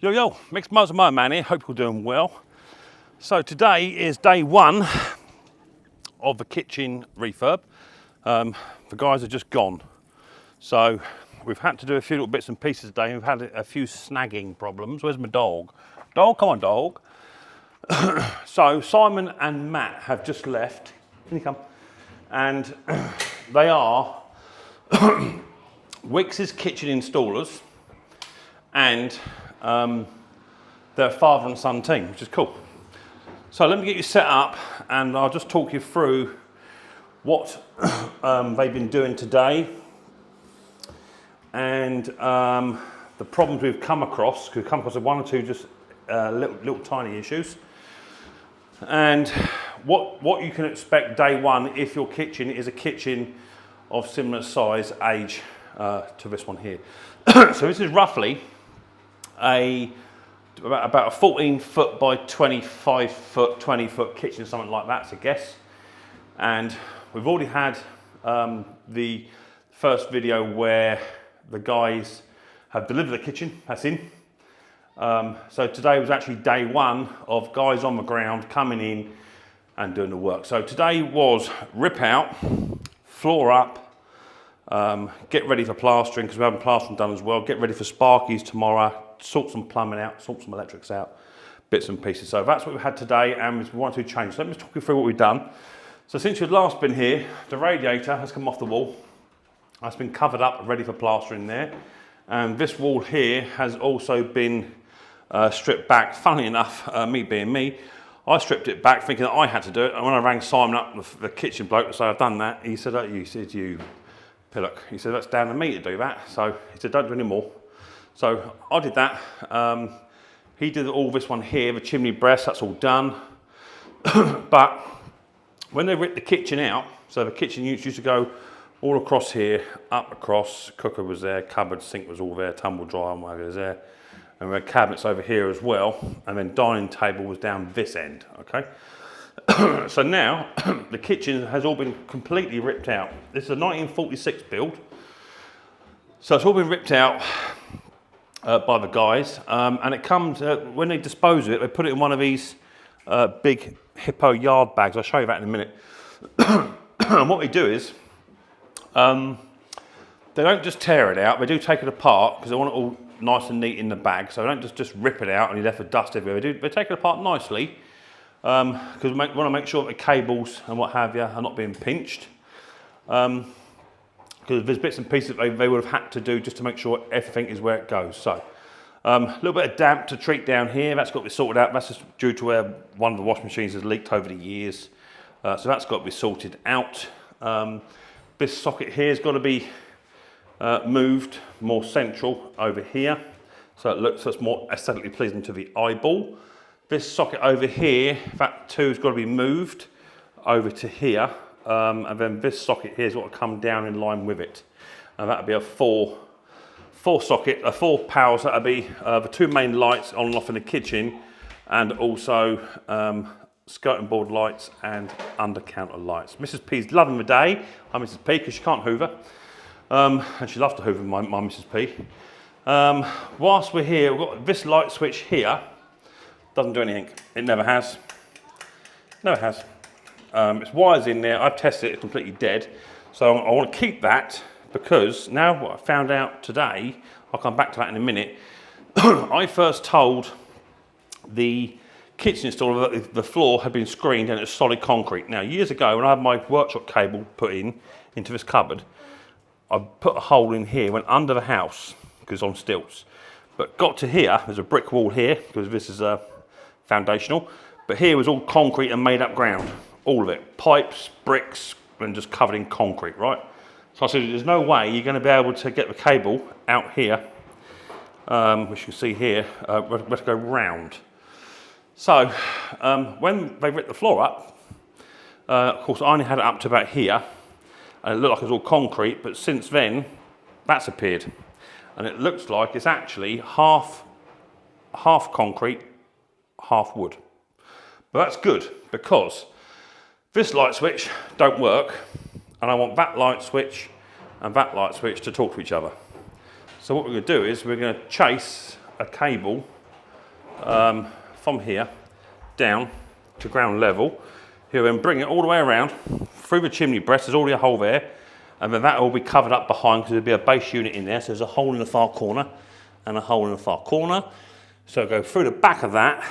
Yo, yo, Micks Mowers and Mower Man here, hope you're doing well. So today is day one of the kitchen refurb. The guys are just gone. So we've had to do a few little bits and pieces today. We've had a few snagging problems. Where's my dog? Dog, come on dog. So Simon and Matt have just left. Can you come? And they are Wickes' kitchen installers and their father and son team, which is cool. So let me get you set up and I'll just talk you through what they've been doing today and the problems we've come across, because we've come across one or two just little tiny issues, and what you can expect day one if your kitchen is a kitchen of similar size, age to this one here. So this is roughly about a 14 foot by 25 foot, 20 foot kitchen, something like that, to guess. And we've already had the first video where the guys have delivered the kitchen, that's in. So today was actually day one of guys on the ground coming in and doing the work. So today was rip out, floor up, get ready for plastering, because we haven't plastering done as well, get ready for sparkies tomorrow, sort some plumbing out, sort some electrics out, bits and pieces. So that's what we've had today, and we want to change. So let me talk you through what we've done. So since you've last been here, the radiator has come off the wall. That's been covered up, ready for plastering there. And this wall here has also been stripped back. Funnily enough, me being me, I stripped it back thinking that I had to do it. And when I rang Simon up, the kitchen bloke, to say I've done that, he said, you pillock. He said, that's down to me to do that. So he said, don't do any more. So I did that. He did all this one here, the chimney breast, that's all done. But when they ripped the kitchen out, so the kitchen units used to go all across here, up across, cooker was there, cupboard, sink was all there, tumble dryer and whatever was there. And we had cabinets over here as well, and then dining table was down this end, okay? So now, the kitchen has all been completely ripped out. This is a 1946 build. So it's all been ripped out by the guys, and it comes, when they dispose of it, they put it in one of these big hippo yard bags. I'll show you that in a minute. And what they do is, they don't just tear it out, they do take it apart, because they want it all nice and neat in the bag, so they don't just rip it out and you're left with dust everywhere. They take it apart nicely, because we want to make sure that the cables and what have you are not being pinched. Because there's bits and pieces that they would have had to do just to make sure everything is where it goes. So, a little bit of damp to treat down here, that's got to be sorted out. That's just due to where one of the washing machines has leaked over the years. So that's got to be sorted out. This socket here has got to be moved more central over here, so it looks so it's more aesthetically pleasing to the eyeball. This socket over here, that too has got to be moved over to here, and then this socket here is got to come down in line with it, and that'll be a four socket, 4 powers. That'll be the 2 main lights on and off in the kitchen, and also skirting board lights and under counter lights. Mrs. P's loving the day. I'm Mrs. P because she can't hoover. And she loves to hoover, my Mrs. P. Whilst we're here, we've got this light switch here. Doesn't do anything. It never has. Never has. It's wires in there. I've tested it, it's completely dead. So I want to keep that, because now what I found out today, I'll come back to that in a minute. I first told the kitchen installer that the floor had been screened and it's solid concrete. Now, years ago, when I had my workshop cable put into this cupboard, I put a hole in here, went under the house, because it's on stilts. But got to here, there's a brick wall here, because this is foundational. But here was all concrete and made up ground, all of it. Pipes, bricks, and just covered in concrete, right? So I said, there's no way you're going to be able to get the cable out here, which you can see here, we have to go round. So when they ripped the floor up, of course I only had it up to about here, and it looked like it was all concrete, but since then, that's appeared. And it looks like it's actually half concrete, half wood. But that's good, because this light switch don't work, and I want that light switch and that light switch to talk to each other. So what we're going to do is we're going to chase a cable from here down to ground level. He'll then bring it all the way around through the chimney breast. There's already a hole there, and then that will be covered up behind because there'll be a base unit in there. So there's a hole in the far corner and a hole in the far corner. So go through the back of that.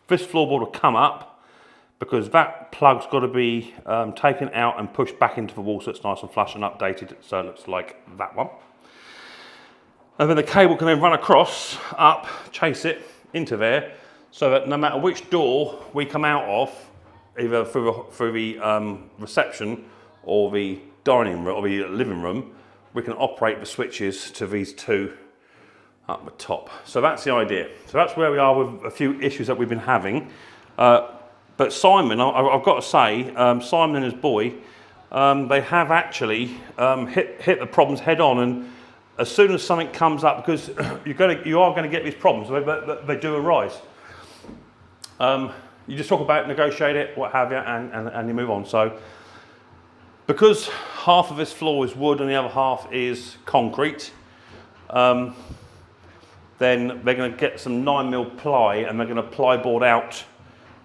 This floorboard will come up because that plug's got to be taken out and pushed back into the wall so it's nice and flush and updated, so it looks like that one. And then the cable can then run across, up, chase it into there, so that no matter which door we come out of, either through the reception or the dining room or the living room, we can operate the switches to these two up the top. So that's the idea. So that's where we are with a few issues that we've been having. But Simon, I've got to say, Simon and his boy, they have actually hit the problems head on, and as soon as something comes up, because you are going to get these problems, they do arise. You just talk about it, negotiate it, what have you, and you move on. So because half of this floor is wood and the other half is concrete, then they're going to get some 9mm ply and they're going to ply board out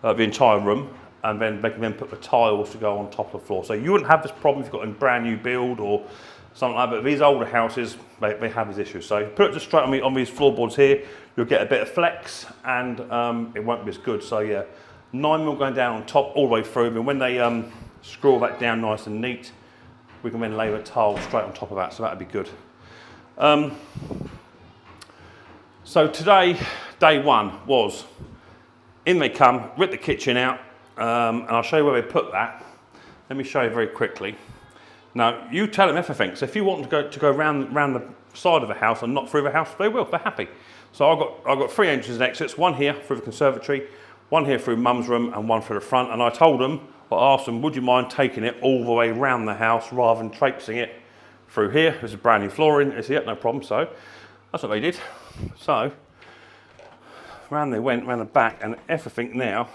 the entire room, and then they can then put the tiles to go on top of the floor. So you wouldn't have this problem if you've got a brand new build or something like that, but these older houses, they have these issues. So you put it just straight on these floorboards here, you'll get a bit of flex and it won't be as good. So yeah, 9mm going down on top all the way through, and when they screw all that down nice and neat, we can then lay the tile straight on top of that, so that'd be good. So today, day one was, in they come, rip the kitchen out, and I'll show you where they put that. Let me show you very quickly. Now, you tell them everything, so if you want to go round the side of the house and not through the house, they will, they're happy. So I've got 3 entrances and exits, one here through the conservatory, one here through Mum's room, and one through the front, and I told them, I asked them, would you mind taking it all the way round the house rather than traipsing it through here? There's a brand new flooring. They said, yeah, no problem. So that's what they did. So round they went, round the back, and everything now,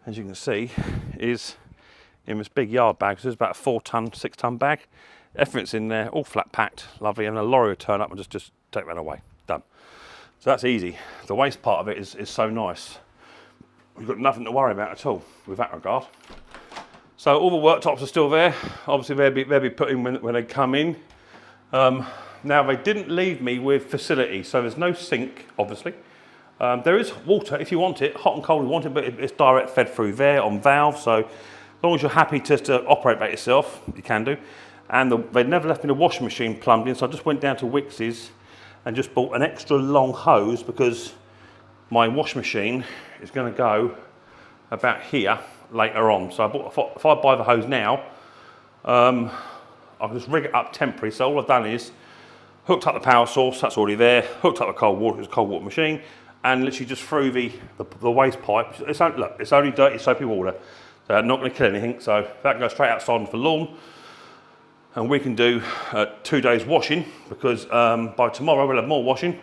as you can see, is in this big yard bag. So there's about a 4-ton, 6-ton bag. Everything's in there, all flat packed, lovely, and a lorry will turn up and just take that away. Done. So that's easy. The waste part of it is so nice. You've got nothing to worry about at all with that regard. So all the worktops are still there. Obviously they'll be put in when they come in. Now they didn't leave me with facility, so there's no sink, obviously. There is water if you want it, hot and cold if you want it, but it's direct fed through there on valve, so as long as you're happy to operate that yourself, you can do. And they never left me the washing machine plumbed in, so I just went down to Wickes and just bought an extra long hose because my washing machine is going to go about here later on. So if I buy the hose now, I can just rig it up temporary. So all I've done is hooked up the power source, that's already there, hooked up the cold water machine, and literally just through the waste pipe. It's only dirty soapy water, so not going to kill anything. So that can go straight outside onto the lawn, and we can do 2 days washing because by tomorrow we'll have more washing.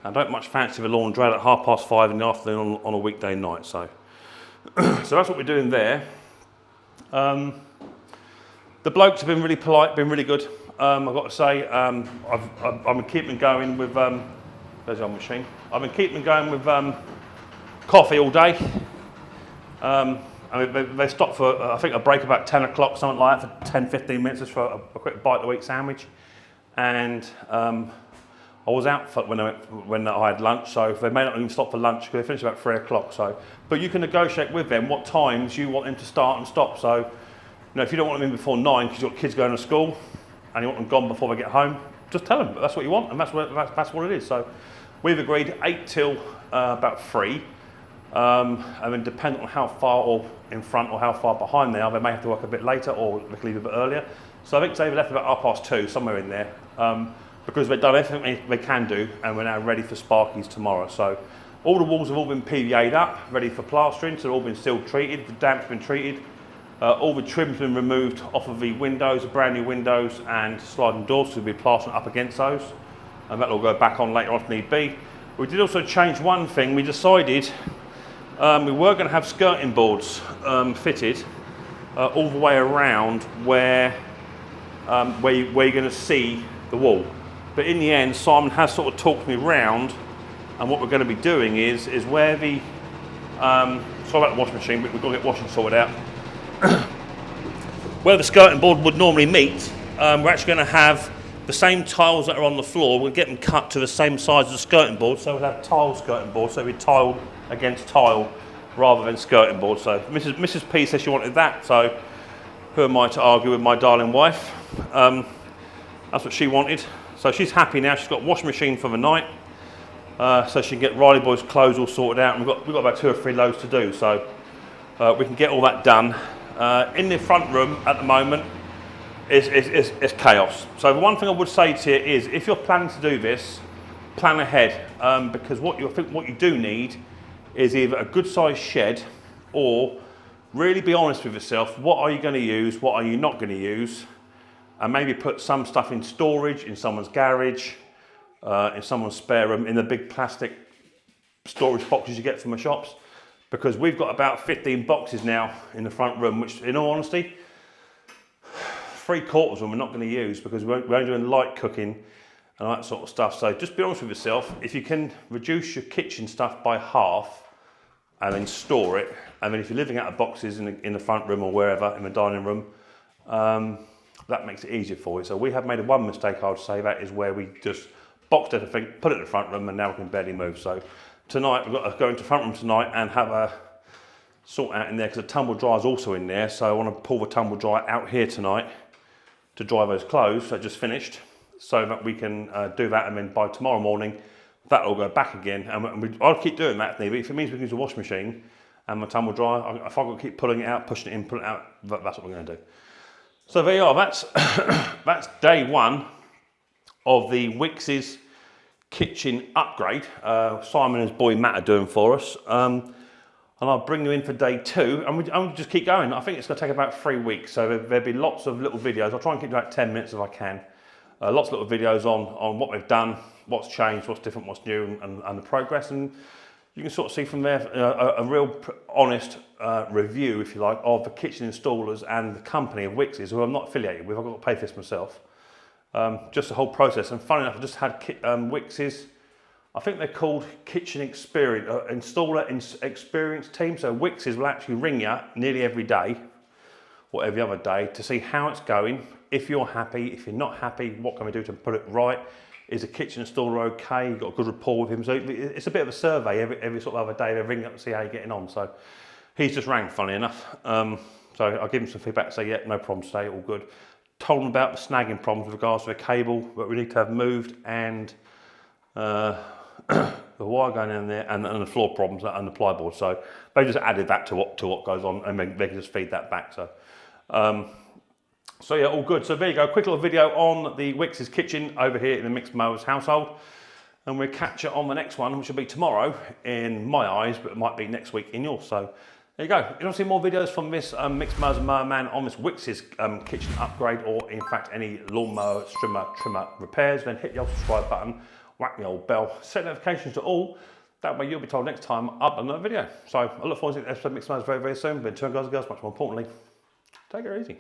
I don't much fancy the lawn dried at 5:30 in the afternoon on a weekday night. So that's what we're doing there. The blokes have been really polite, been really good. I've got to say, I've been keeping going with, there's the old machine. I've been keeping going with coffee all day. They stopped for, I think, a break about 10 o'clock, something like that, for 10-15 minutes just for a quick bite to eat sandwich. And I was out for when I had lunch, so they may not even stop for lunch because they finish about 3 o'clock. So, but you can negotiate with them what times you want them to start and stop. So, you know, if you don't want them in before 9 because you've got kids going to school and you want them gone before they get home, just tell them that's what you want, and that's what it is. So, we've agreed 8 till about 3, and then depending on how far or in front or how far behind they are, they may have to work a bit later or they can leave a bit earlier. So I think they've left about 2:30, somewhere in there. Because they've done everything they can do, and we're now ready for Sparkies tomorrow. So all the walls have all been PVA'd up, ready for plastering, so they've all been sealed treated, the damp's been treated, all the trim's been removed off of the windows, the brand new windows and sliding doors, so we'll be plastering up against those, and that'll go back on later on if need be. We did also change one thing. We decided we were going to have skirting boards fitted all the way around where you're going to see the wall. But in the end, Simon has sort of talked me round And what we're going to be doing is where the, sorry about the washing machine, but we've got to get washing sorted out. Where the skirting board would normally meet, we're actually going to have the same tiles that are on the floor. We'll get them cut to the same size as the skirting board, so we'll have tile skirting board, so we tile against tile rather than skirting board. So Mrs. P says she wanted that, so who am I to argue with my darling wife? That's what she wanted. So she's happy now. She's got a washing machine for the night, so she can get Riley Boy's clothes all sorted out. And we've got about 2 or 3 loads to do, so we can get all that done. In the front room at the moment, it's chaos. So the one thing I would say to you is, if you're planning to do this, plan ahead, because what you do need is either a good sized shed, or really be honest with yourself. What are you going to use? What are you not going to use? And maybe put some stuff in storage, in someone's garage, in someone's spare room, in the big plastic storage boxes you get from the shops. Because we've got about 15 boxes now in the front room, which, in all honesty, 3/4 of them we're not going to use, because we're only doing light cooking and all that sort of stuff. So just be honest with yourself. If you can reduce your kitchen stuff by half and then store it, and then if you're living out of boxes in the front room or wherever, in the dining room, that makes it easier for you. So we have made one mistake, I would say, that is where we just boxed everything, put it in the front room, and now we can barely move. So tonight we've got to go into the front room tonight and have a sort out in there, because the tumble dryer is also in there. So I want to pull the tumble dryer out here tonight to dry those clothes that I just finished, so that we can do that, and then by tomorrow morning that will go back again. And I'll keep doing that, but if it means we can use a washing machine and my tumble dryer, if I've got to keep pulling it out, pushing it in, pulling it out, that's what we're going to do. So there you are, that's day 1 of the Wickes kitchen upgrade. Simon and his boy Matt are doing for us. And I'll bring you in for day 2, and we'll just keep going. I think it's going to take about 3 weeks, so there'll be lots of little videos. I'll try and keep about 10 minutes if I can. Lots of little videos on what we've done, what's changed, what's different, what's new, and the progress. And you can sort of see from there a real honest review, if you like, of the kitchen installers and the company of Wickes, who I'm not affiliated with. I've got to pay for this myself. Just the whole process. And funny enough, I just had Wickes, I think they're called Kitchen Experience, Installer Experience Team. So Wickes will actually ring you nearly every day, or every other day, to see how it's going. If you're happy, if you're not happy, what can we do to put it right? Is the kitchen installer okay? You've got a good rapport with him. So it's a bit of a survey every sort of other day. They ring up and see how you're getting on. So he's just rang, funny enough. So I'll give him some feedback, say, yeah, no problem today, all good. Told him about the snagging problems with regards to the cable that we need to have moved, and the wire going in there, and the floor problems and the plyboard. So they just added that to what goes on, and they can just feed that back. So yeah, all good. So there you go, quick little video on the Wickes kitchen over here in the Micks Mowers household, and we'll catch you on the next one, which will be tomorrow in my eyes, but it might be next week in yours. So there you go. If you want to see more videos from this Micks Mowers and Mower Man on this Wickes kitchen upgrade, or in fact any lawnmower, trimmer repairs, then hit the old subscribe button, whack the old bell, set notifications to all. That way you'll be told next time I upload another video. So I look forward to the episode of Micks Mowers very, very soon. But until guys and girls, much more importantly, take it easy.